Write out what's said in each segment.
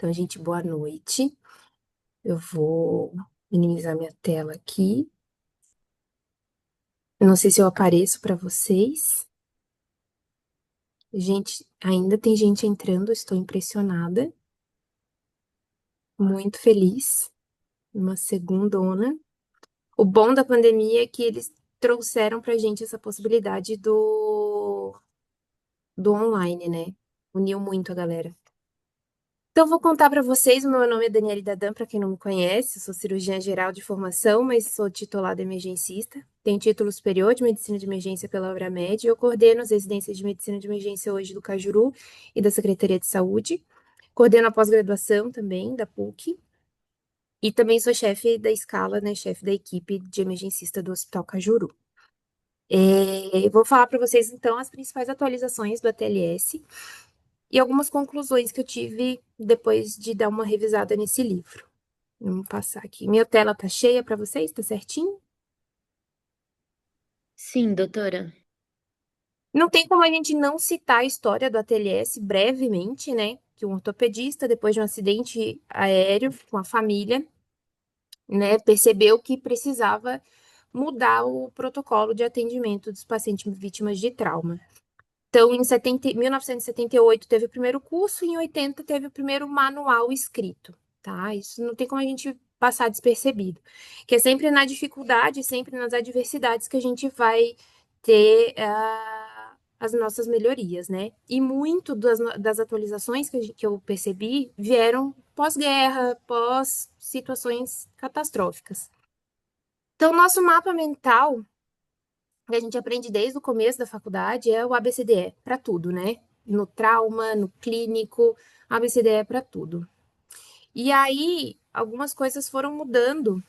Então, gente, boa noite. Eu vou minimizar minha tela aqui. Eu não sei se eu apareço para vocês. Gente, ainda tem gente entrando, estou impressionada. Muito feliz. Uma segundona. O bom da pandemia é que eles trouxeram pra gente essa possibilidade do online, né? Uniu muito a galera. Então, vou contar para vocês. O meu nome é Daniele Dadan, para quem não me conhece. Eu sou cirurgiã geral de formação, mas sou titulada emergencista. Tenho título superior de medicina de emergência pela Abramed e eu coordeno as residências de medicina de emergência hoje do Cajuru e da Secretaria de Saúde. Coordeno a pós-graduação também, da PUC. E também sou chefe da escala, né? Chefe da equipe de emergencista do Hospital Cajuru. Vou falar para vocês, então, as principais atualizações do ATLS e algumas conclusões que eu tive depois de dar uma revisada nesse livro. Vamos passar aqui. Minha tela tá cheia para vocês? Tá certinho? Sim, doutora. Não tem como a gente não citar a história do ATLS brevemente, né? Que um ortopedista, depois de um acidente aéreo com a família, né, percebeu que precisava mudar o protocolo de atendimento dos pacientes vítimas de trauma. Então, 1978 teve o primeiro curso, e em 80 teve o primeiro manual escrito, tá? Isso não tem como a gente passar despercebido. Que é sempre na dificuldade, sempre nas adversidades que a gente vai ter as nossas melhorias, né? E muito das atualizações que eu percebi vieram pós-guerra, pós situações catastróficas. Então, nosso mapa mental que a gente aprende desde o começo da faculdade é o ABCDE para tudo, né? No trauma, no clínico, ABCDE para tudo. E aí, algumas coisas foram mudando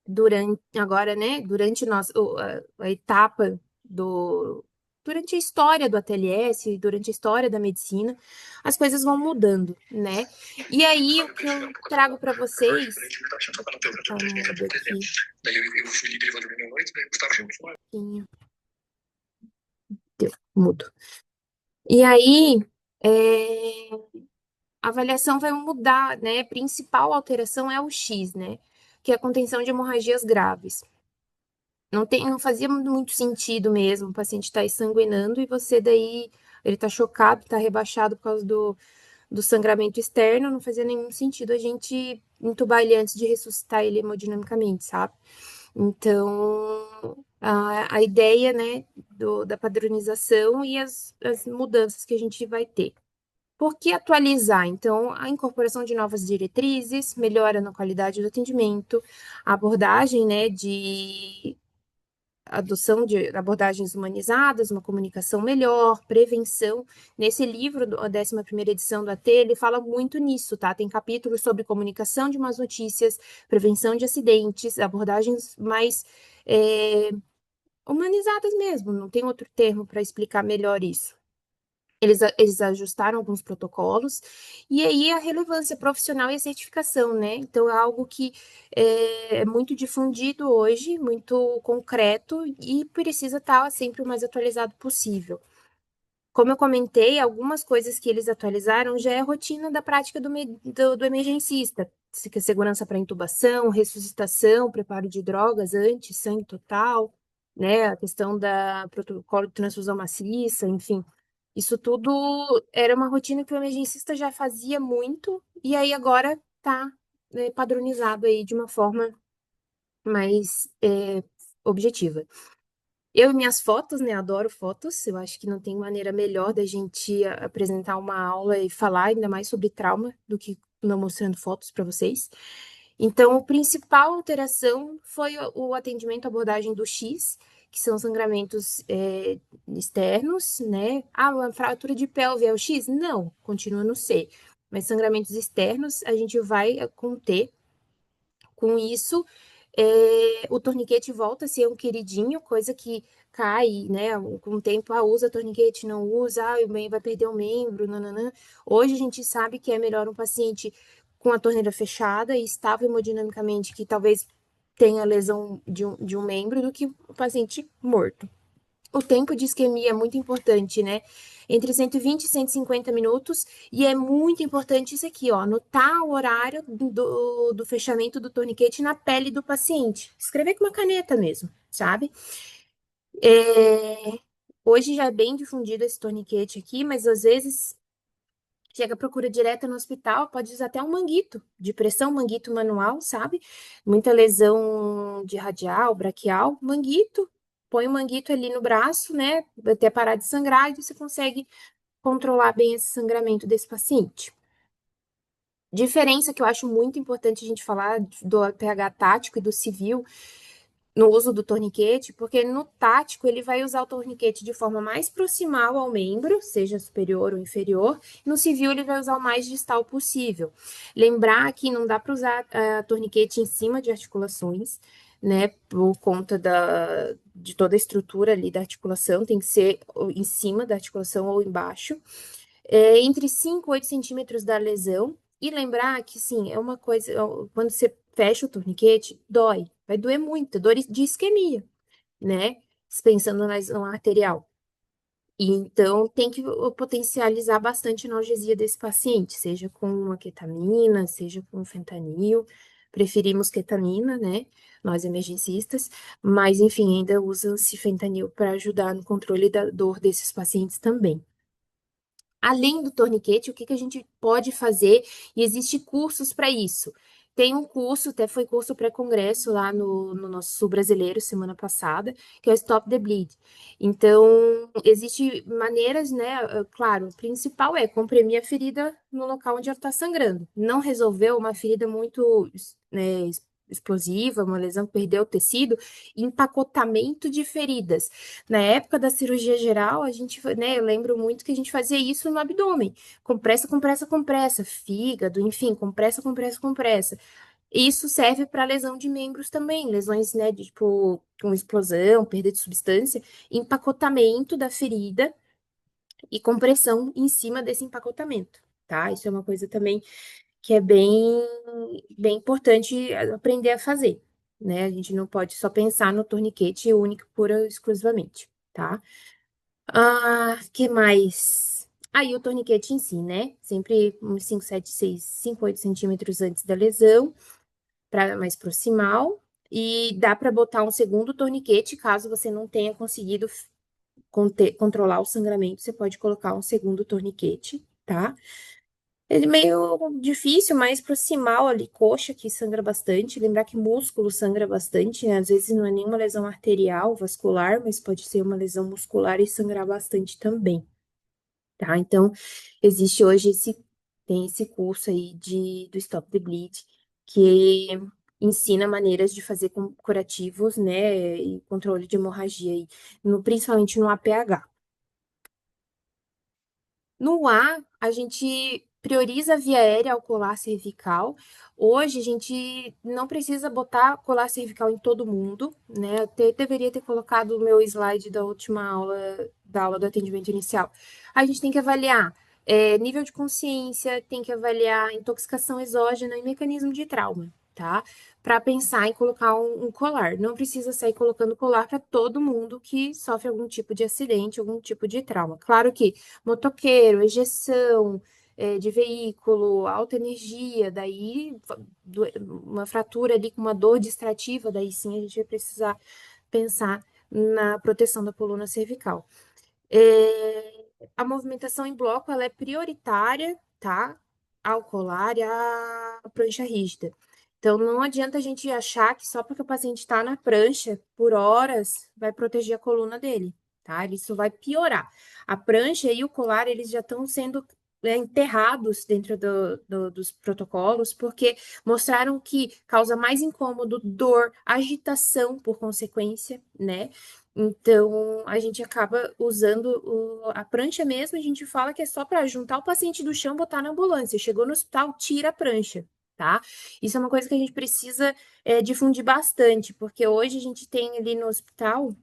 durante agora, né? Durante a etapa do durante a história do ATLS, durante a história da medicina, as coisas vão mudando, né? E aí, o que eu trago para vocês, tá mudo aqui. Deu, mudo. E aí, é, a avaliação vai mudar, né? A principal alteração é o X, né? Que é a contenção de hemorragias graves. Não fazia muito sentido mesmo o paciente estar sanguinando e você daí, ele tá chocado, tá rebaixado por causa do sangramento externo, não fazia nenhum sentido a gente entubar ele antes de ressuscitar ele hemodinamicamente, sabe? Então, a ideia, né, da padronização e as mudanças que a gente vai ter. Por que atualizar? Então, a incorporação de novas diretrizes, melhora na qualidade do atendimento, a abordagem, né, de adoção de abordagens humanizadas, uma comunicação melhor, prevenção. Nesse livro, a 11ª edição do AT, ele fala muito nisso, tá? Tem capítulos sobre comunicação de más notícias, prevenção de acidentes, abordagens mais humanizadas mesmo, não tem outro termo para explicar melhor isso. Eles ajustaram alguns protocolos, e aí a relevância profissional e a certificação, né? Então, é algo que é muito difundido hoje, muito concreto, e precisa estar sempre o mais atualizado possível. Como eu comentei, algumas coisas que eles atualizaram já é a rotina da prática do emergencista, que é segurança para intubação, ressuscitação, preparo de drogas antes, sangue total, né? A questão da protocolo de transfusão maciça, enfim. Isso tudo era uma rotina que o emergencista já fazia muito, e aí agora está padronizado aí de uma forma mais objetiva. Eu e minhas fotos, né? Adoro fotos. Eu acho que não tem maneira melhor da gente apresentar uma aula e falar ainda mais sobre trauma do que não mostrando fotos para vocês. Então, a principal alteração foi o atendimento à abordagem do X, que são sangramentos externos, né? Ah, uma fratura de pelve é o X? Não, continua no C. Mas sangramentos externos a gente vai conter. Com isso, o torniquete volta a ser um queridinho, coisa que cai, né? Com o tempo, usa torniquete, não usa, vai perder um membro, nananã. Hoje a gente sabe que é melhor um paciente com a torneira fechada e estável hemodinamicamente, que talvez tenha lesão de um membro, do que o paciente morto. O tempo de isquemia é muito importante, né? Entre 120 e 150 minutos. E é muito importante isso aqui, ó. Anotar o horário do fechamento do torniquete na pele do paciente. Escrever com uma caneta mesmo, sabe? É, hoje já é bem difundido esse torniquete aqui, mas às vezes chega a procura direta no hospital, pode usar até um manguito de pressão, manguito manual, sabe? Muita lesão de radial, braquial, manguito, põe o manguito ali no braço, né? Até parar de sangrar e você consegue controlar bem esse sangramento desse paciente. Diferença que eu acho muito importante a gente falar do pH tático e do civil no uso do torniquete, porque no tático ele vai usar o torniquete de forma mais proximal ao membro, seja superior ou inferior, no civil ele vai usar o mais distal possível. Lembrar que não dá para usar torniquete em cima de articulações, né, por conta de toda a estrutura ali da articulação, tem que ser em cima da articulação ou embaixo, entre 5 e 8 centímetros da lesão, e lembrar que, sim, é uma coisa, quando você fecha o torniquete, dói, vai doer muito, dor de isquemia, né? Pensando na lesão arterial. E então, tem que potencializar bastante a analgesia desse paciente, seja com uma ketamina, seja com fentanil. Preferimos ketamina, né? Nós emergencistas, mas enfim, ainda usa-se fentanil para ajudar no controle da dor desses pacientes também. Além do torniquete, o que que a gente pode fazer? E existe cursos para isso. Tem um curso, até foi curso pré-congresso lá no nosso Sul Brasileiro semana passada, que é o Stop the Bleed. Então, existe maneiras, né? Claro, o principal é comprimir a ferida no local onde ela está sangrando. Não resolveu uma ferida muito, né, explosiva, uma lesão que perdeu o tecido, empacotamento de feridas. Na época da cirurgia geral, a gente, né, eu lembro muito que a gente fazia isso no abdômen. Compressa, compressa, compressa, fígado, enfim, compressa, compressa, compressa. Isso serve para lesão de membros também, lesões, né, de, tipo, com explosão, perda de substância, empacotamento da ferida e compressão em cima desse empacotamento, tá? Isso é uma coisa também que é bem importante aprender a fazer, né? A gente não pode só pensar no torniquete único, pura e exclusivamente, tá? Que mais? Aí o torniquete em si, né? Sempre uns 5, 7, 6, 5, 8 centímetros antes da lesão, para mais proximal. E dá para botar um segundo torniquete, caso você não tenha conseguido controlar o sangramento, você pode colocar um segundo torniquete, tá? Ele é meio difícil, mais proximal ali, coxa, que sangra bastante. Lembrar que músculo sangra bastante, né? Às vezes não é nenhuma lesão arterial, vascular, mas pode ser uma lesão muscular e sangrar bastante também, tá? Então, existe hoje tem esse curso aí do Stop the Bleed, que ensina maneiras de fazer curativos, né? E controle de hemorragia aí, principalmente no APH. No A, a gente prioriza a via aérea ao colar cervical. Hoje, a gente não precisa botar colar cervical em todo mundo, né? Eu deveria ter colocado o meu slide da última aula, da aula do atendimento inicial. A gente tem que avaliar nível de consciência, tem que avaliar intoxicação exógena e mecanismo de trauma, tá? Para pensar em colocar um colar. Não precisa sair colocando colar para todo mundo que sofre algum tipo de acidente, algum tipo de trauma. Claro que motoqueiro, ejeção de veículo, alta energia, daí uma fratura ali com uma dor distrativa, daí sim a gente vai precisar pensar na proteção da coluna cervical. A movimentação em bloco ela é prioritária, tá? Ao colar e à prancha rígida. Então, não adianta a gente achar que só porque o paciente está na prancha por horas vai proteger a coluna dele, tá? Isso vai piorar. A prancha e o colar, eles já estão sendo enterrados dentro dos protocolos, porque mostraram que causa mais incômodo, dor, agitação por consequência, né? Então, a gente acaba usando a prancha mesmo, a gente fala que é só para juntar o paciente do chão, botar na ambulância. Chegou no hospital, tira a prancha, tá? Isso é uma coisa que a gente precisa difundir bastante, porque hoje a gente tem ali no hospital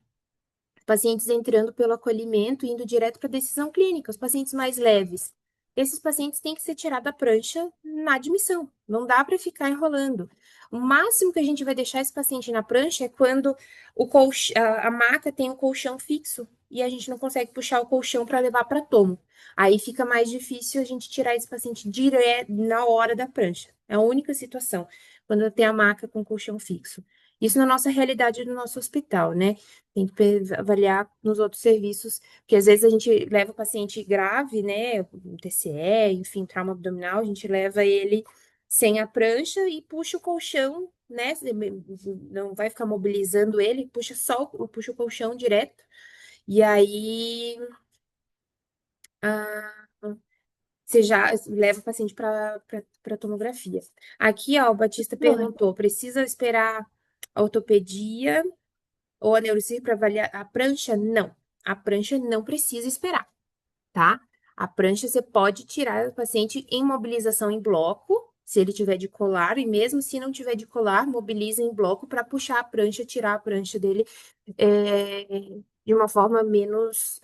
pacientes entrando pelo acolhimento, indo direto para a decisão clínica, os pacientes mais leves. Esses pacientes têm que ser tirados da prancha na admissão, não dá para ficar enrolando. O máximo que a gente vai deixar esse paciente na prancha é quando a maca tem o colchão fixo, e a gente não consegue puxar o colchão para levar para tomo. Aí fica mais difícil a gente tirar esse paciente direto na hora da prancha. É a única situação, quando tem a maca com colchão fixo. Isso na nossa realidade do nosso hospital, né? Tem que avaliar nos outros serviços, porque às vezes a gente leva o paciente grave, né? Um TCE, enfim, trauma abdominal, a gente leva ele sem a prancha e puxa o colchão, né? Não vai ficar mobilizando ele, puxa o colchão direto. E aí você já leva o paciente para tomografia. Aqui, ó, o Batista perguntou: precisa esperar a ortopedia ou a neurocirurgia para avaliar a prancha? Não, a prancha não precisa esperar, tá? A prancha você pode tirar o paciente em mobilização em bloco, se ele tiver de colar, e mesmo se não tiver de colar, mobiliza em bloco para puxar a prancha, tirar a prancha dele é, de uma forma menos,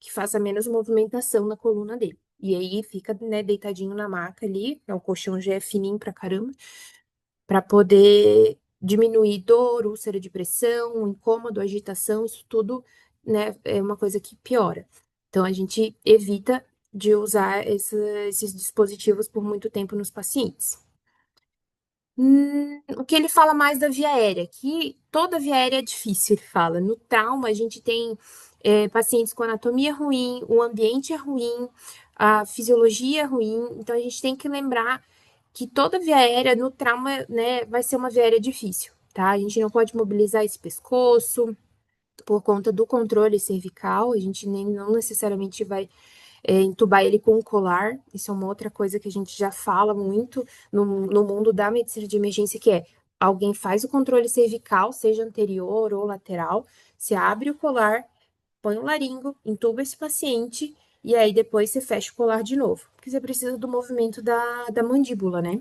que faça menos movimentação na coluna dele. E aí fica, né, deitadinho na maca ali, o colchão já é fininho pra caramba, para poder diminuir dor, úlcera de pressão, incômodo, agitação, isso tudo, né, é uma coisa que piora. Então, a gente evita de usar esses dispositivos por muito tempo nos pacientes. O que ele fala mais da via aérea, que toda via aérea é difícil, ele fala. No trauma, a gente tem pacientes com anatomia ruim, o ambiente é ruim, a fisiologia é ruim, então a gente tem que lembrar que toda via aérea no trauma, né, vai ser uma via aérea difícil, tá? A gente não pode mobilizar esse pescoço por conta do controle cervical, a gente nem não necessariamente vai entubar ele com um colar. Isso é uma outra coisa que a gente já fala muito no mundo da medicina de emergência, que é alguém faz o controle cervical, seja anterior ou lateral, você abre o colar, põe o laringo, entuba esse paciente, e aí depois você fecha o colar de novo, porque você precisa do movimento da mandíbula, né?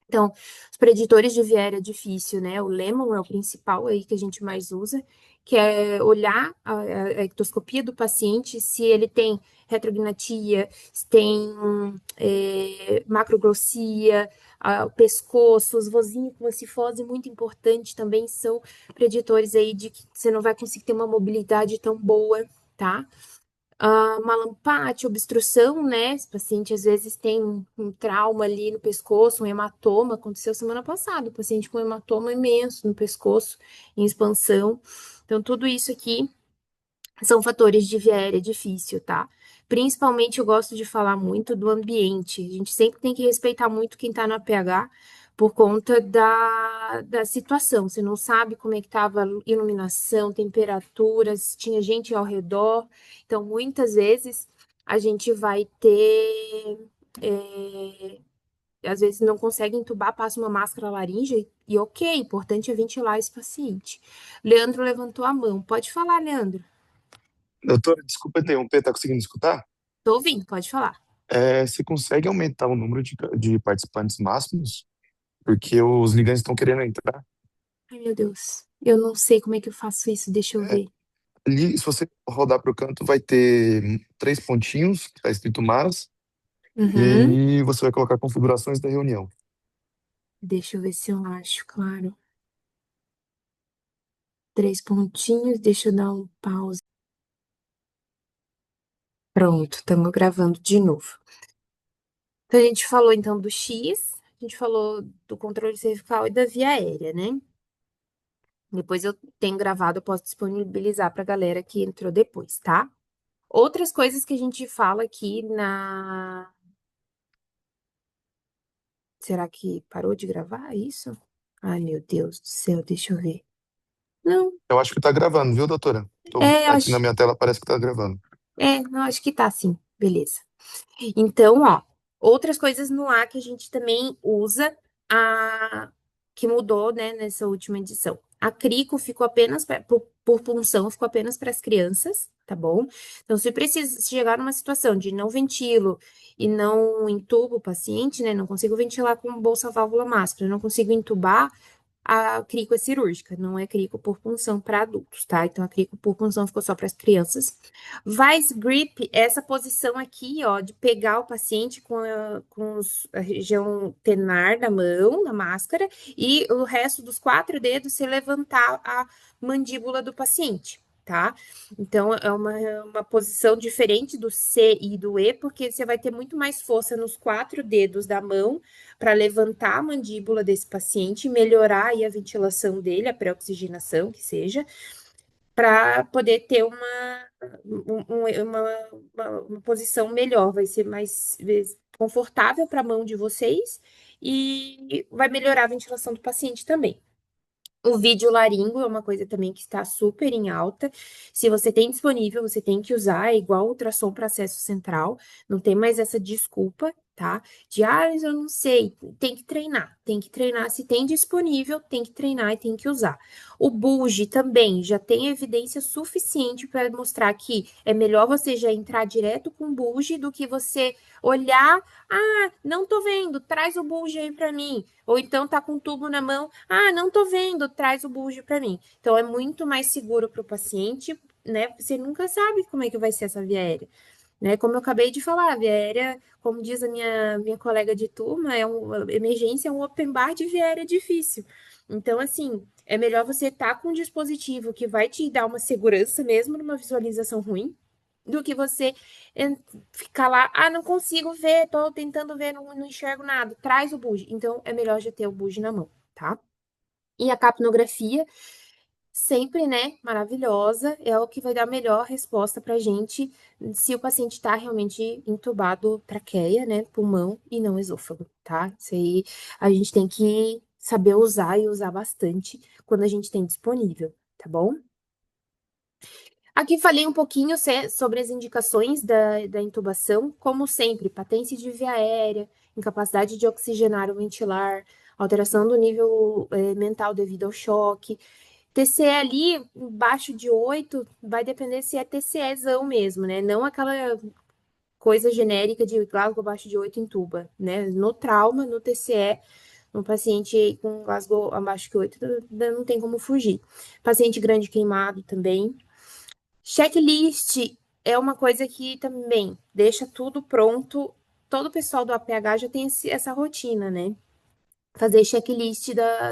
Então, os preditores de viéria é difícil, né? O Lemon é o principal aí que a gente mais usa, que é olhar a ectoscopia do paciente, se ele tem retrognatia, se tem macroglossia, o pescoço, os vozinhos com a cifose, muito importante, também são preditores aí de que você não vai conseguir ter uma mobilidade tão boa, tá? Malampate, obstrução, né? Esse paciente às vezes tem um trauma ali no pescoço, um hematoma. Aconteceu semana passada, o paciente com um hematoma imenso no pescoço, em expansão. Então, tudo isso aqui são fatores de via aérea difícil, tá? Principalmente eu gosto de falar muito do ambiente. A gente sempre tem que respeitar muito quem tá no APH por conta da situação. Você não sabe como é que estava a iluminação, temperaturas, tinha gente ao redor. Então, muitas vezes a gente vai ter. Às vezes não consegue entubar, passa uma máscara laríngea e ok, importante é ventilar esse paciente. Leandro levantou a mão. Pode falar, Leandro. Doutora, desculpa interromper, tá conseguindo escutar? Tô ouvindo, pode falar. Você consegue aumentar o número de participantes máximos? Porque os ligantes estão querendo entrar. Ai, meu Deus. Eu não sei como é que eu faço isso, deixa eu É, ver. ali, se você rodar para o canto, vai ter três pontinhos, que tá escrito MAS, e Uhum. aí você vai colocar configurações da reunião. Deixa eu ver se eu acho, claro. Três pontinhos, deixa eu dar um pause. Pronto, estamos gravando de novo. Então, a gente falou então do X, a gente falou do controle cervical e da via aérea, né? Depois eu tenho gravado, eu posso disponibilizar para a galera que entrou depois, tá? Outras coisas que a gente fala aqui na. Será que parou de gravar isso? Ai, meu Deus do céu, deixa eu ver. Não, Eu acho que tá gravando, viu, doutora? Aqui na acho. minha tela parece que tá gravando. Não, acho que tá sim. Beleza. Então, ó, outras coisas no ar que a gente também usa, que mudou, né, nessa última edição. A crico ficou apenas por punção, ficou apenas para as crianças, tá bom? Então, se chegar numa situação de não ventilo e não entubo o paciente, né, não consigo ventilar com bolsa válvula máscara, não consigo entubar, a crico é cirúrgica, não é crico por punção para adultos, tá? Então, a crico por punção ficou só para as crianças. Vice grip é essa posição aqui, ó, de pegar o paciente a região tenar da mão, na máscara, e o resto dos quatro dedos se levantar a mandíbula do paciente. tá? Então, é uma posição diferente do C e do E, porque você vai ter muito mais força nos 4 dedos da mão para levantar a mandíbula desse paciente, melhorar aí a ventilação dele, a pré-oxigenação, que seja, para poder ter uma posição melhor, vai ser mais confortável para a mão de vocês e vai melhorar a ventilação do paciente também. O vídeo laringo é uma coisa também que está super em alta. Se você tem disponível, você tem que usar, é igual ultrassom para acesso central. Não tem mais essa desculpa, tá? De, mas eu não sei. Tem que treinar, tem que treinar. Se tem disponível, tem que treinar e tem que usar. O Bulge também já tem evidência suficiente para mostrar que é melhor você já entrar direto com Bulge do que você olhar, não tô vendo, traz o Bulge aí para mim. Ou então tá com um tubo na mão, não tô vendo, traz o bulge para mim. Então é muito mais seguro para o paciente, né? Você nunca sabe como é que vai ser essa via aérea, né? Como eu acabei de falar, a via aérea, como diz a minha colega de turma, emergência é um open bar de via aérea difícil. Então, assim, é melhor você estar com um dispositivo que vai te dar uma segurança mesmo numa visualização ruim, do que você ficar lá, não consigo ver, tô tentando ver, não enxergo nada. Traz o bugie. Então, é melhor já ter o bugie na mão, tá? E a capnografia, sempre, né, maravilhosa, é o que vai dar a melhor resposta pra gente se o paciente está realmente entubado traqueia, né, pulmão e não esôfago, tá? Isso aí a gente tem que saber usar e usar bastante quando a gente tem disponível, tá bom? Aqui falei um pouquinho sobre as indicações da intubação, como sempre, patência de via aérea, incapacidade de oxigenar ou ventilar, alteração do nível mental devido ao choque. TCE ali, baixo de 8, vai depender se é TCEzão mesmo, né? Não aquela coisa genérica de Glasgow abaixo de 8 intuba, né? No trauma, no TCE, um paciente com Glasgow abaixo de 8, não tem como fugir. Paciente grande queimado também. Checklist é uma coisa que também deixa tudo pronto. Todo o pessoal do APH já tem essa rotina, né? Fazer checklist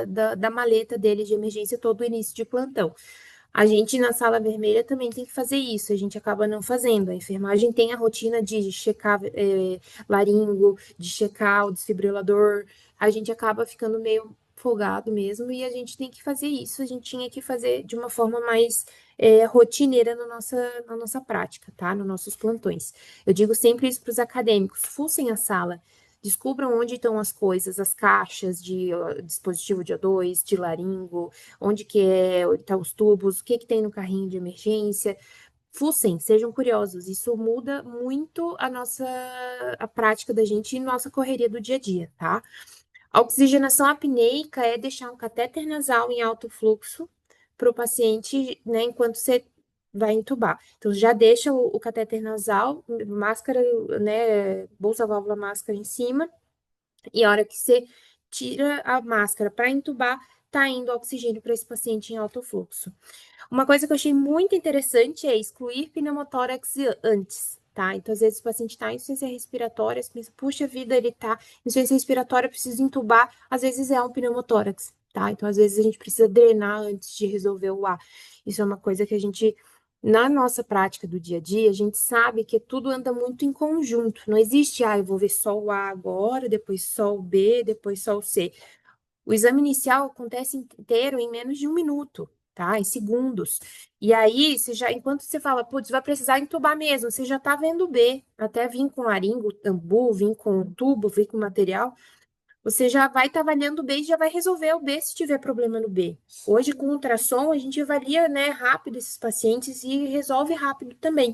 da maleta dele de emergência todo início de plantão. A gente na sala vermelha também tem que fazer isso, a gente acaba não fazendo. A enfermagem tem a rotina de checar laringo, de checar o desfibrilador. A gente acaba ficando meio folgado mesmo e a gente tem que fazer isso. A gente tinha que fazer de uma forma mais rotineira na nossa prática, tá? Nos nossos plantões. Eu digo sempre isso para os acadêmicos: fuçem a sala. Descubram onde estão as coisas, as caixas de dispositivo de O2, de laringo, onde que tá os tubos, o que que tem no carrinho de emergência. Fuçem, sejam curiosos. Isso muda muito a prática da gente e nossa correria do dia a dia, tá? A oxigenação apneica é deixar um catéter nasal em alto fluxo para o paciente, né, enquanto você vai entubar. Então, já deixa o catéter nasal, máscara, né, bolsa válvula máscara em cima, e a hora que você tira a máscara para entubar, tá indo oxigênio para esse paciente em alto fluxo. Uma coisa que eu achei muito interessante é excluir pneumotórax antes, tá? Então, às vezes, o paciente está em insuficiência respiratória, você pensa, puxa vida, ele está em insuficiência respiratória, precisa entubar, às vezes é um pneumotórax, tá? Então, às vezes, a gente precisa drenar antes de resolver o ar. Isso é uma coisa que a gente, na nossa prática do dia a dia, a gente sabe que tudo anda muito em conjunto. Não existe, eu vou ver só o A agora, depois só o B, depois só o C. O exame inicial acontece inteiro em menos de 1 minuto, tá? Em segundos. E aí, enquanto você fala, putz, vai precisar entubar mesmo, você já tá vendo o B, até vir com laringo, tambu, vir com tubo, vir com material, você já vai estar avaliando o B e já vai resolver o B se tiver problema no B. Hoje, com ultrassom, a gente avalia, né, rápido esses pacientes e resolve rápido também.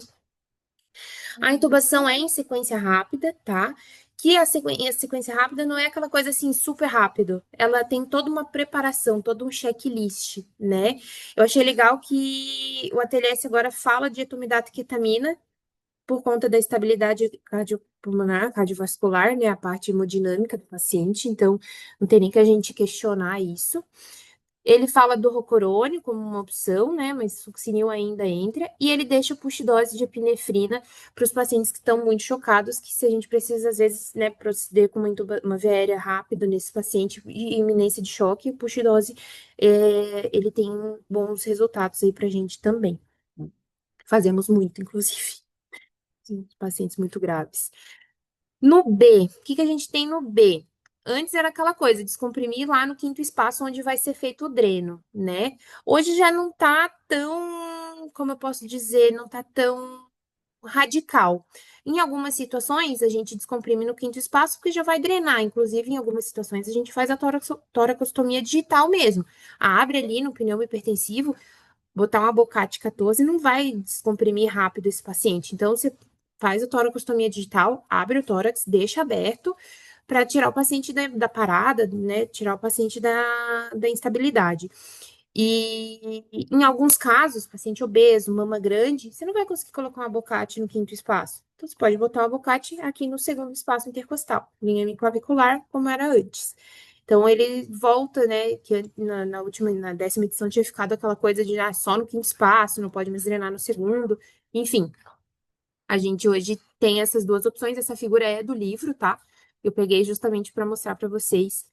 A intubação é em sequência rápida, tá? Que a sequência rápida não é aquela coisa assim super rápido. Ela tem toda uma preparação, todo um checklist, né? Eu achei legal que o ATLS agora fala de etomidato ketamina por conta da estabilidade cardiopulmonar, cardiovascular, né? A parte hemodinâmica do paciente. Então, não tem nem que a gente questionar isso. Ele fala do rocorone como uma opção, né? Mas succinil ainda entra. E ele deixa o push dose de epinefrina para os pacientes que estão muito chocados, que se a gente precisa, às vezes, né, proceder com uma via aérea rápida nesse paciente e iminência de choque, o push dose, ele tem bons resultados aí para a gente também, Fazemos muito, inclusive, em pacientes muito graves. No B, o que que a gente tem no B? Antes era aquela coisa, descomprimir lá no quinto espaço onde vai ser feito o dreno, né? Hoje já não tá tão, como eu posso dizer, não tá tão radical. Em algumas situações, a gente descomprime no quinto espaço porque já vai drenar. Inclusive, em algumas situações, a gente faz a toracostomia digital mesmo. Abre ali no pneu hipertensivo, botar uma Bocate 14 não vai descomprimir rápido esse paciente. Então, você faz a toracostomia digital, abre o tórax, deixa aberto para tirar o paciente da parada, né? Tirar o paciente da instabilidade. E em alguns casos, paciente obeso, mama grande, você não vai conseguir colocar uma abocate no quinto espaço. Então, você pode botar o abocate aqui no segundo espaço intercostal, linha clavicular, como era antes. Então, ele volta, né, que na última, na 10ª edição tinha ficado aquela coisa de só no quinto espaço, não pode mais drenar no segundo. Enfim, a gente hoje tem essas duas opções. Essa figura é do livro, tá? Eu peguei justamente para mostrar para vocês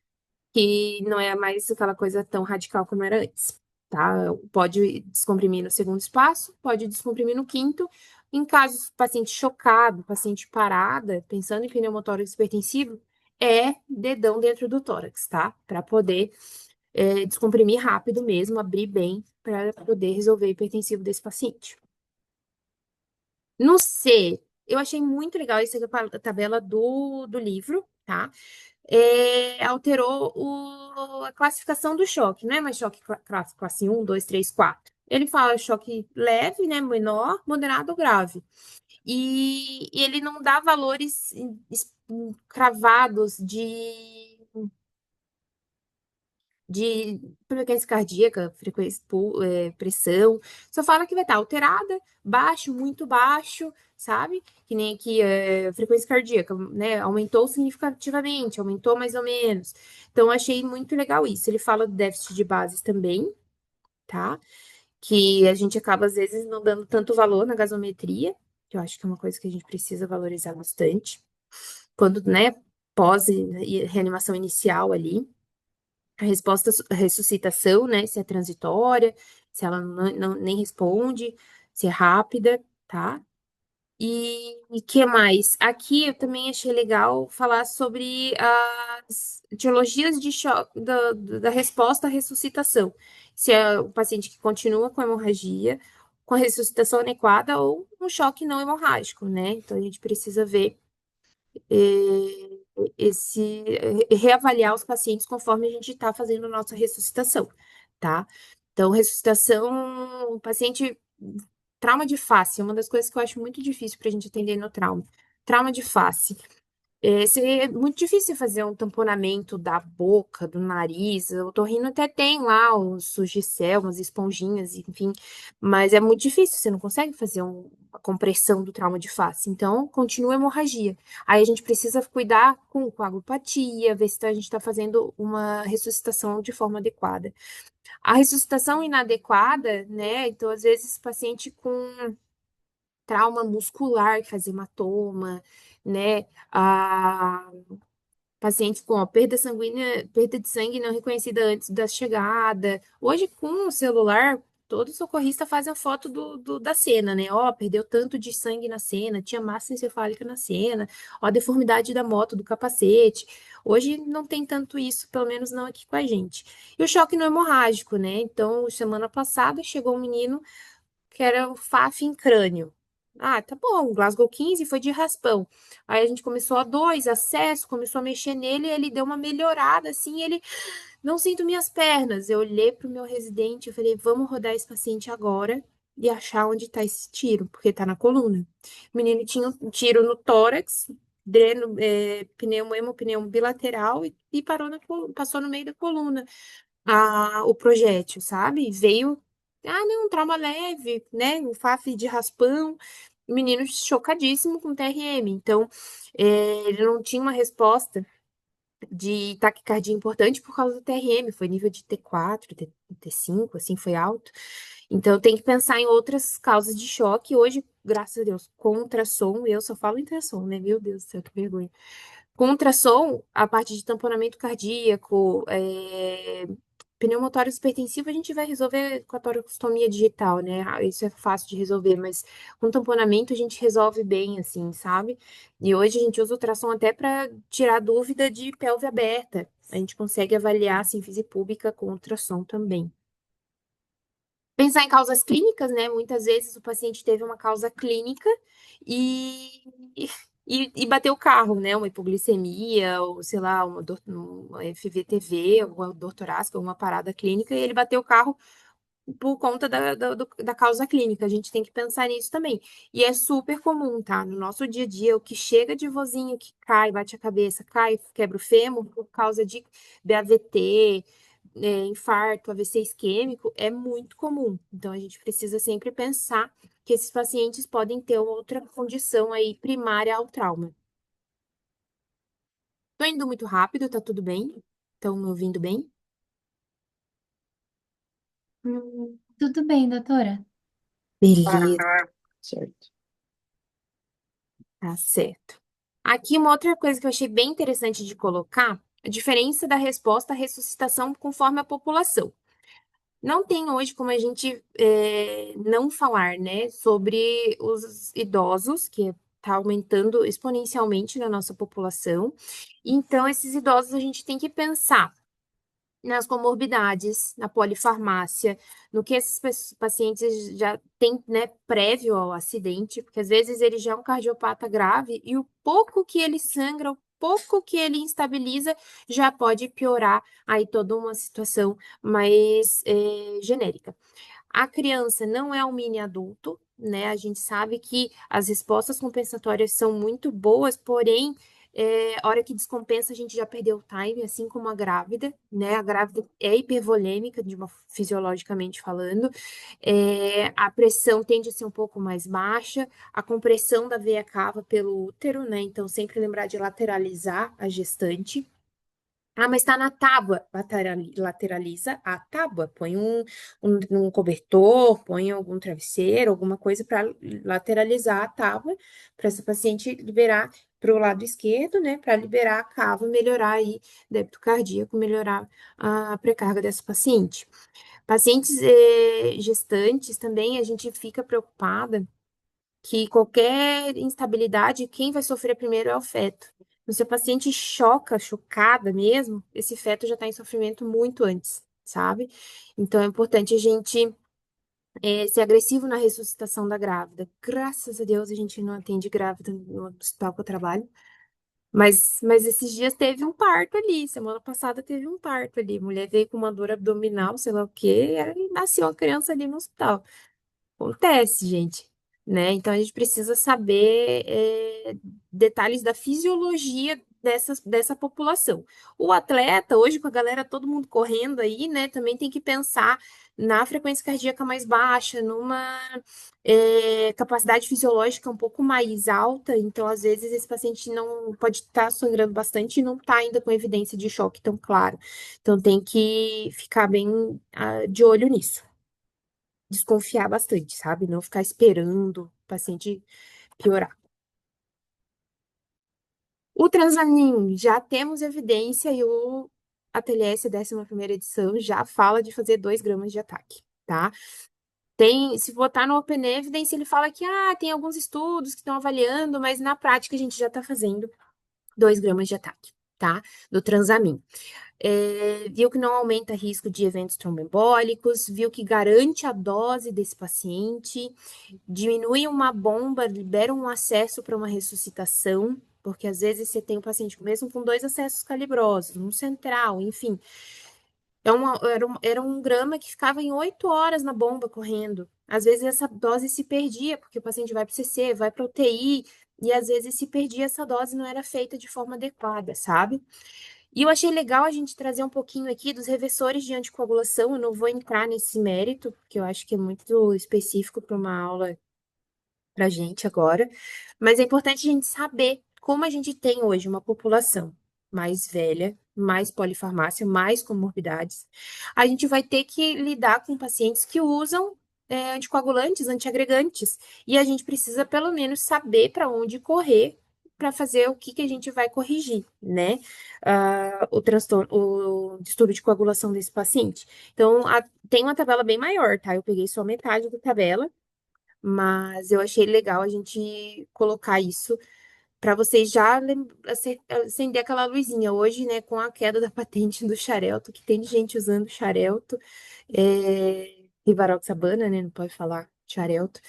que não é mais aquela coisa tão radical como era antes, tá? Pode descomprimir no segundo espaço, pode descomprimir no quinto. Em casos paciente chocado, paciente parada, pensando em pneumotórax hipertensivo, é dedão dentro do tórax, tá? Para poder descomprimir rápido mesmo, abrir bem, para poder resolver o hipertensivo desse paciente. No C, eu achei muito legal essa tabela do livro, tá? Alterou a classificação do choque, não é mais choque classe 1, 2, 3, 4. Ele fala choque leve, né, menor, moderado ou grave. E ele não dá valores cravados de frequência cardíaca, frequência, pressão. Só fala que vai estar alterada, baixo, muito baixo, sabe? Que nem aqui, frequência cardíaca, né? Aumentou significativamente, aumentou mais ou menos. Então, achei muito legal isso. Ele fala do déficit de bases também, tá? Que a gente acaba, às vezes, não dando tanto valor na gasometria, que eu acho que é uma coisa que a gente precisa valorizar bastante. Quando, né, pós reanimação inicial ali. A resposta, a ressuscitação, né? Se é transitória, se ela nem responde, se é rápida, tá? E que mais? Aqui eu também achei legal falar sobre as etiologias de choque, da resposta à ressuscitação. Se é o paciente que continua com hemorragia, com a ressuscitação adequada ou um choque não hemorrágico, né? Então a gente precisa ver reavaliar os pacientes conforme a gente está fazendo nossa ressuscitação, tá? Então, ressuscitação, paciente, trauma de face, é uma das coisas que eu acho muito difícil para a gente atender no trauma. Trauma de face. É muito difícil fazer um tamponamento da boca, do nariz. O otorrino até tem lá os Surgicel, umas esponjinhas, enfim, mas é muito difícil, você não consegue fazer uma compressão do trauma de face. Então, continua a hemorragia. Aí a gente precisa cuidar com coagulopatia, ver se a gente está fazendo uma ressuscitação de forma adequada. A ressuscitação inadequada, né? Então, às vezes, paciente com trauma muscular, que faz hematoma, né? A paciente com perda sanguínea, perda de sangue não reconhecida antes da chegada. Hoje, com o celular, todo socorrista faz a foto da cena, né? Ó, perdeu tanto de sangue na cena, tinha massa encefálica na cena, ó, a deformidade da moto, do capacete. Hoje não tem tanto isso, pelo menos não aqui com a gente. E o choque não hemorrágico, né? Então, semana passada chegou um menino que era o FAF em crânio. Ah, tá bom, Glasgow 15 foi de raspão. Aí a gente começou a 2, acesso, começou a mexer nele, ele deu uma melhorada, assim, ele, não sinto minhas pernas. Eu olhei pro meu residente, eu falei, vamos rodar esse paciente agora e achar onde tá esse tiro, porque tá na coluna. O menino tinha um tiro no tórax, dreno, pneumo, hemopneumo bilateral e parou passou no meio da coluna o projétil, sabe? Veio, não, um trauma leve, né? Um FAF de raspão, o menino chocadíssimo com TRM. Então, ele não tinha uma resposta de taquicardia importante por causa do TRM, foi nível de T4, T5, assim, foi alto. Então, tem que pensar em outras causas de choque. Hoje, graças a Deus, com ultrassom, eu só falo ultrassom, né? Meu Deus do céu, que vergonha. Com ultrassom, a parte de tamponamento cardíaco, Pneumotórax hipertensivo a gente vai resolver com a toracostomia digital, né? Isso é fácil de resolver, mas com tamponamento a gente resolve bem, assim, sabe? E hoje a gente usa ultrassom até para tirar dúvida de pelve aberta. A gente consegue avaliar a sínfise púbica com ultrassom também. Pensar em causas clínicas, né? Muitas vezes o paciente teve uma causa clínica e, e bateu o carro, né? Uma hipoglicemia, ou sei lá, uma FVTV, alguma dor torácica, uma parada clínica, e ele bateu o carro por conta da causa clínica. A gente tem que pensar nisso também. E é super comum, tá? No nosso dia a dia, o que chega de vozinho que cai, bate a cabeça, cai, quebra o fêmur por causa de BAVT, infarto, AVC isquêmico, é muito comum. Então, a gente precisa sempre pensar que esses pacientes podem ter outra condição aí primária ao trauma. Tô indo muito rápido, tá tudo bem? Estão me ouvindo bem? Tudo bem, doutora? Beleza, tá certo. Aqui, uma outra coisa que eu achei bem interessante de colocar, a diferença da resposta à ressuscitação conforme a população. Não tem hoje como a gente não falar, né, sobre os idosos, que está aumentando exponencialmente na nossa população. Então, esses idosos a gente tem que pensar nas comorbidades, na polifarmácia, no que esses pacientes já têm, né, prévio ao acidente, porque às vezes ele já é um cardiopata grave e o pouco que ele sangra, o pouco que ele instabiliza, já pode piorar aí toda uma situação mais genérica. A criança não é um mini adulto, né? A gente sabe que as respostas compensatórias são muito boas, porém, a hora que descompensa, a gente já perdeu o time, assim como a grávida, né? A grávida é hipervolêmica, fisiologicamente falando. A pressão tende a ser um pouco mais baixa, a compressão da veia cava pelo útero, né? Então, sempre lembrar de lateralizar a gestante. Ah, mas está na tábua. Lateraliza a tábua. Põe um cobertor, põe algum travesseiro, alguma coisa para lateralizar a tábua, para essa paciente liberar para o lado esquerdo, né? Para liberar a cava, melhorar aí débito cardíaco, melhorar a pré-carga dessa paciente. Pacientes gestantes também, a gente fica preocupada que qualquer instabilidade, quem vai sofrer primeiro é o feto. Então, se a paciente chocada mesmo, esse feto já está em sofrimento muito antes, sabe? Então, é importante a gente ser agressivo na ressuscitação da grávida. Graças a Deus, a gente não atende grávida no hospital que eu trabalho. Mas esses dias teve um parto ali, semana passada teve um parto ali. A mulher veio com uma dor abdominal, sei lá o quê, e nasceu a criança ali no hospital. Acontece, gente, né? Então a gente precisa saber detalhes da fisiologia dessa população. O atleta, hoje com a galera, todo mundo correndo aí, né? Também tem que pensar na frequência cardíaca mais baixa, numa capacidade fisiológica um pouco mais alta. Então, às vezes, esse paciente não pode estar sangrando bastante e não está ainda com evidência de choque tão claro. Então, tem que ficar bem de olho nisso, desconfiar bastante, sabe? Não ficar esperando o paciente piorar. O Transamin, já temos evidência e o ATLS 11ª edição já fala de fazer 2 gramas de ataque, tá? Se botar no Open Evidence, ele fala que tem alguns estudos que estão avaliando, mas na prática a gente já está fazendo 2 gramas de ataque, tá? Do Transamin. Viu que não aumenta risco de eventos tromboembólicos, viu que garante a dose desse paciente, diminui uma bomba, libera um acesso para uma ressuscitação, porque às vezes você tem um paciente mesmo com 2 acessos calibrosos, um central, enfim. Era um grama que ficava em 8 horas na bomba correndo. Às vezes essa dose se perdia, porque o paciente vai para o CC, vai para UTI, e às vezes se perdia essa dose, não era feita de forma adequada, sabe? E eu achei legal a gente trazer um pouquinho aqui dos reversores de anticoagulação. Eu não vou entrar nesse mérito, porque eu acho que é muito específico para uma aula para gente agora. Mas é importante a gente saber como a gente tem hoje uma população mais velha, mais polifarmácia, mais comorbidades. A gente vai ter que lidar com pacientes que usam anticoagulantes, antiagregantes. E a gente precisa, pelo menos, saber para onde correr para fazer o que que a gente vai corrigir, né? O distúrbio de coagulação desse paciente. Então, tem uma tabela bem maior, tá? Eu peguei só metade da tabela, mas eu achei legal a gente colocar isso para vocês já acender aquela luzinha. Hoje, né, com a queda da patente do Xarelto, que tem gente usando Xarelto, Rivaroxabana, né, não pode falar Xarelto.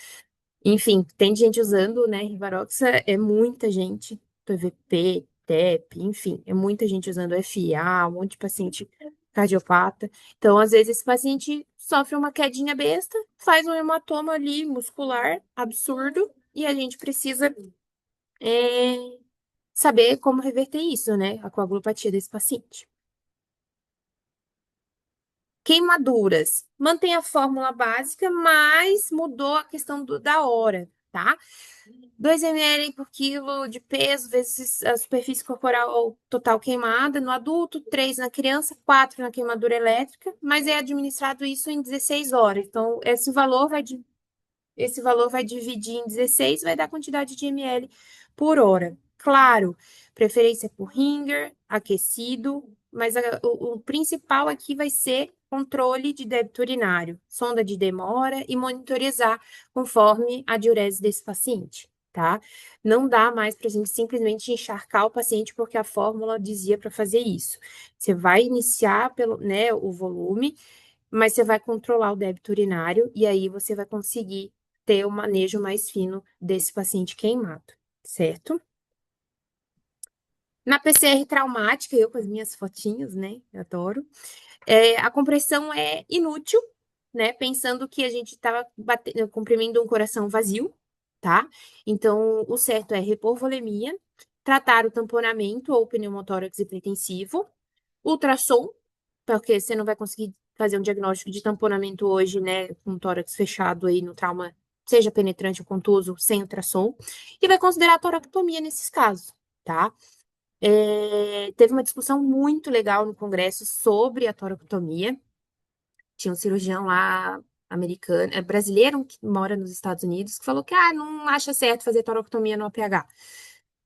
Enfim, tem gente usando, né, Rivaroxa, é muita gente, PVP, TEP, enfim, é muita gente usando FA, um monte de paciente cardiopata. Então, às vezes, esse paciente sofre uma quedinha besta, faz um hematoma ali muscular absurdo, e a gente precisa é, saber como reverter isso, né? A coagulopatia desse paciente. Queimaduras. Mantém a fórmula básica, mas mudou a questão da hora, tá? 2 ml por quilo de peso vezes a superfície corporal total queimada no adulto, 3 na criança, 4 na queimadura elétrica, mas é administrado isso em 16 horas. Então, esse valor vai dividir em 16, vai dar a quantidade de ml por hora. Claro, preferência por ringer, aquecido, mas o principal aqui vai ser controle de débito urinário, sonda de demora e monitorizar conforme a diurese desse paciente, tá? Não dá mais para a gente simplesmente encharcar o paciente porque a fórmula dizia para fazer isso. Você vai iniciar pelo, né, o volume, mas você vai controlar o débito urinário e aí você vai conseguir ter o manejo mais fino desse paciente queimado, certo? Na PCR traumática, eu com as minhas fotinhos, né? Eu adoro. A compressão é inútil, né? Pensando que a gente estava comprimindo um coração vazio, tá? Então, o certo é repor volemia, tratar o tamponamento ou pneumotórax hipertensivo, ultrassom, porque você não vai conseguir fazer um diagnóstico de tamponamento hoje, né, com o tórax fechado aí no trauma, seja penetrante ou contuso, sem ultrassom, e vai considerar a toractomia nesses casos, tá? Teve uma discussão muito legal no Congresso sobre a toractomia. Tinha um cirurgião lá americano, brasileiro que mora nos Estados Unidos, que falou que não acha certo fazer toractomia no APH.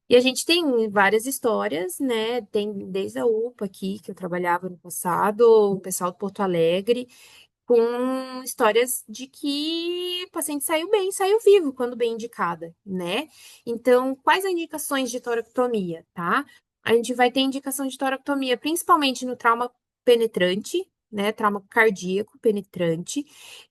E a gente tem várias histórias, né? Tem desde a UPA aqui, que eu trabalhava no passado, o pessoal do Porto Alegre, com histórias de que o paciente saiu bem, saiu vivo quando bem indicada, né? Então, quais as indicações de toractomia, tá? A gente vai ter indicação de toractomia principalmente no trauma penetrante, né? Trauma cardíaco penetrante,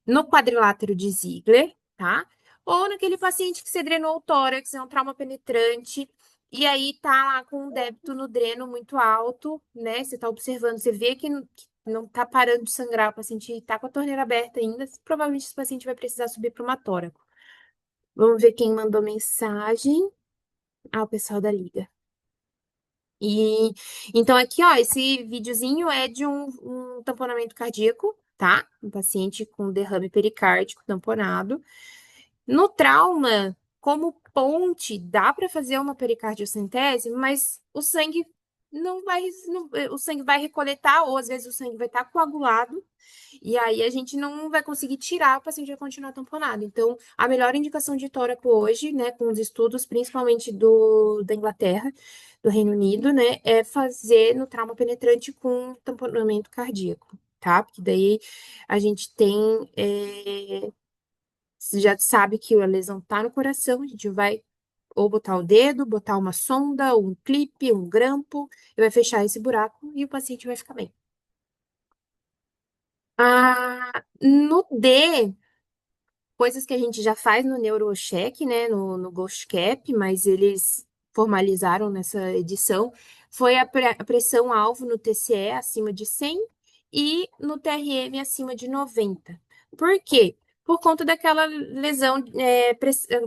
no quadrilátero de Ziegler, tá? Ou naquele paciente que você drenou o tórax, é um trauma penetrante, e aí tá lá com um débito no dreno muito alto, né? Você tá observando, você vê que não tá parando de sangrar, o paciente tá com a torneira aberta ainda, provavelmente esse paciente vai precisar subir para uma tóraco. Vamos ver quem mandou mensagem. O pessoal da Liga. E então aqui, ó, esse videozinho é de um tamponamento cardíaco, tá? Um paciente com derrame pericárdico tamponado. No trauma, como ponte, dá para fazer uma pericardiocentese, mas o sangue o sangue vai recoletar, ou às vezes o sangue vai estar coagulado, e aí a gente não vai conseguir tirar, o paciente vai continuar tamponado. Então, a melhor indicação de tóraco hoje, né, com os estudos, principalmente da Inglaterra, do Reino Unido, né, é fazer no trauma penetrante com tamponamento cardíaco, tá? Porque daí a gente tem você já sabe que a lesão tá no coração, a gente vai ou botar o dedo, botar uma sonda, um clipe, um grampo, e vai fechar esse buraco e o paciente vai ficar bem. No D, coisas que a gente já faz no NeuroCheck, né, no Ghost Cap, mas eles formalizaram nessa edição, foi a pressão-alvo no TCE acima de 100 e no TRM acima de 90. Por quê? Por conta daquela lesão,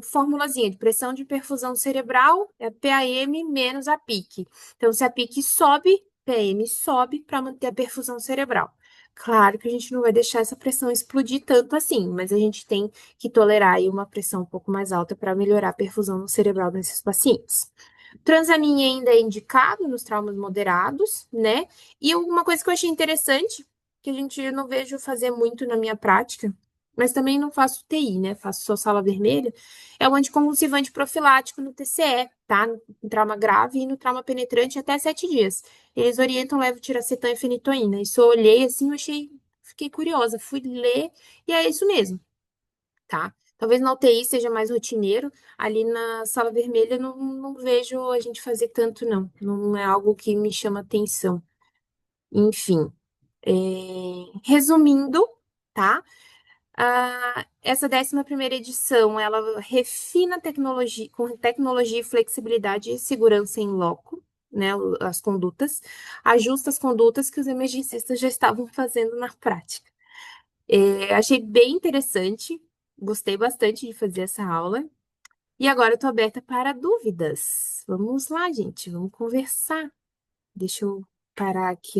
formulazinha de pressão de perfusão cerebral, PAM menos a PIC. Então, se a PIC sobe, PAM sobe para manter a perfusão cerebral. Claro que a gente não vai deixar essa pressão explodir tanto assim, mas a gente tem que tolerar aí uma pressão um pouco mais alta para melhorar a perfusão no cerebral desses pacientes. Transamin ainda é indicado nos traumas moderados, né? E uma coisa que eu achei interessante, que a gente não vejo fazer muito na minha prática, mas também não faço UTI, né? Faço só sala vermelha. É um anticonvulsivante profilático no TCE, tá? No trauma grave e no trauma penetrante até 7 dias. Eles orientam levotiroxetan e fenitoína. Isso eu olhei assim, eu achei, fiquei curiosa, fui ler e é isso mesmo, tá? Talvez na UTI seja mais rotineiro, ali na sala vermelha não vejo a gente fazer tanto, não. Não é algo que me chama atenção. Enfim, é, resumindo, tá? Essa 11ª edição, ela refina a tecnologia, com tecnologia, flexibilidade e segurança em loco, né, as condutas, ajusta as condutas que os emergencistas já estavam fazendo na prática. Achei bem interessante, gostei bastante de fazer essa aula, e agora eu estou aberta para dúvidas. Vamos lá, gente, vamos conversar. Deixa eu parar aqui